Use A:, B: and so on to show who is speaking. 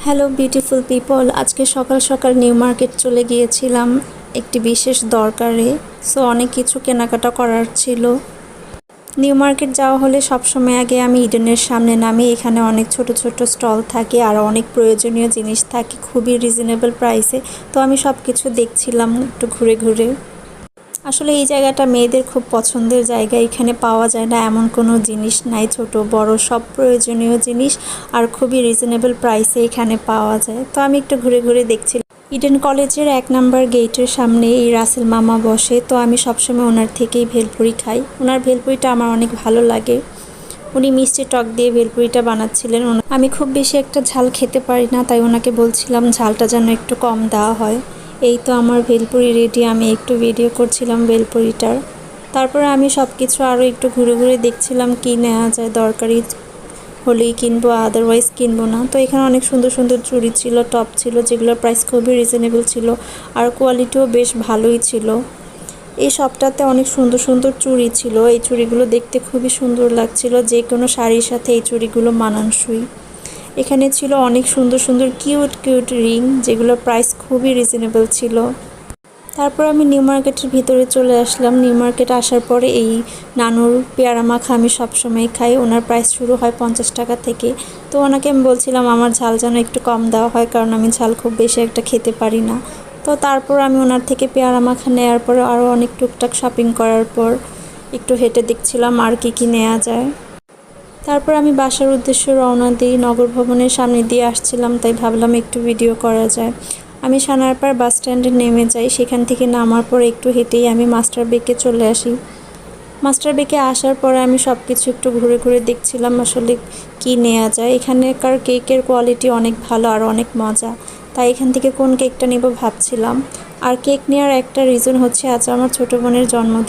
A: Hello beautiful people, আজকে সকাল সকাল নিউ মার্কেট চলে গিয়েছিলাম একটি বিশেষ দরকারে। সো অনেক কিছু কেনাকাটা করার ছিল। নিউ মার্কেট যাওয়া হলে সবসময় আগে আমি ইডেনের সামনে নামি। এখানে অনেক ছোট ছোট স্টল থাকে আর অনেক প্রয়োজনীয় জিনিস থাকে খুবই রিজনেবল প্রাইসে। তো আমি সব কিছু দেখছিলাম একটু ঘুরে ঘুরে। আসলে এই জায়গাটা মেয়েদের খুব পছন্দের জায়গা। এখানে পাওয়া যায় না এমন কোনো জিনিস নাই, ছোট বড় সব প্রয়োজনীয় জিনিস আর খুবই রিজনেবল প্রাইসে এখানে পাওয়া যায়। তো আমি একটু ঘুরে ঘুরে দেখছিলাম। ইডেন কলেজের 1 নাম্বার গেটের সামনে এই রাসেল মামা বসে। তো আমি সবসময় ওনার থেকেই ভেলপুরি খাই। ওনার ভেলপুরিটা আমার অনেক ভালো লাগে। উনি মিষ্টি টক দিয়ে ভেলপুরিটা বানাচ্ছিলেন। আমি খুব বেশি একটা ঝাল খেতে পারি না, তাই ওনাকে বলছিলাম ঝালটা যেন একটু কম দেওয়া হয়। এই তো আমার ভেলপুরি রেডি। আমি একটু ভিডিও করছিলাম ভেলপুরিটার। তারপরে আমি সব কিছু আরও একটু ঘুরে ঘুরে দেখছিলাম কি নেওয়া যায়, দরকারি হলেই কিনবো, আদারওয়াইজ কিনবো না। তো এখানে অনেক সুন্দর সুন্দর চুড়ি ছিল, টপ ছিল, যেগুলোর প্রাইস খুবই রিজনেবল ছিল আর কোয়ালিটিও বেশ ভালোই ছিল। এই শপটাতে অনেক সুন্দর সুন্দর চুড়ি ছিল। এই চুড়িগুলো দেখতে খুবই সুন্দর লাগছিল, যে কোনো শাড়ির সাথে এই চুড়িগুলো মানানসই। এখানে ছিল অনেক সুন্দর সুন্দর কিউট কিউট রিং, যেগুলোর প্রাইস খুবই রিজনেবল ছিল। তারপর আমি নিউ মার্কেটের ভিতরে চলে আসলাম। নিউ মার্কেট আসার পরে এই নানুর পেয়ারা মাখা আমি সবসময় খাই। ওনার প্রাইস শুরু হয় 50 টাকা থেকে। তো ওনাকে আমি বলছিলাম আমার ঝাল যেন একটু কম দেওয়া হয়, কারণ আমি ঝাল খুব বেশি একটা খেতে পারি না। তো তারপর আমি ওনার থেকে পেয়ারা মাখা নেওয়ার পর আরও অনেক টুকটাক শপিং করার পর একটু হেঁটে দেখছিলাম আর কি নেওয়া যায়। তারপর আমি বাসার উদ্দেশ্যে রওনা দিই। নগর ভবনের সামনে দিয়ে আসছিলাম, তাই ভাবলাম একটু ভিডিও করা যায়। আমি সানারপাড় বাস স্ট্যান্ডে নেমে যাই। সেখান থেকে নামার পর একটু হেঁটেই আমি মাস্টার বেকে চলে আসি। মাস্টার বেকে আসার পরে আমি সব কিছু একটু ঘুরে ঘুরে দেখছিলাম আসলে কি নেওয়া যায়। এখানকার কেকের কোয়ালিটি অনেক ভালো আর অনেক মজা, তাই এখান থেকে কোন কেকটা নেব ভাবছিলাম। আর কেক নেওয়ার একটা রিজন হচ্ছে আজ আমার ছোটো বোনের জন্মদিন।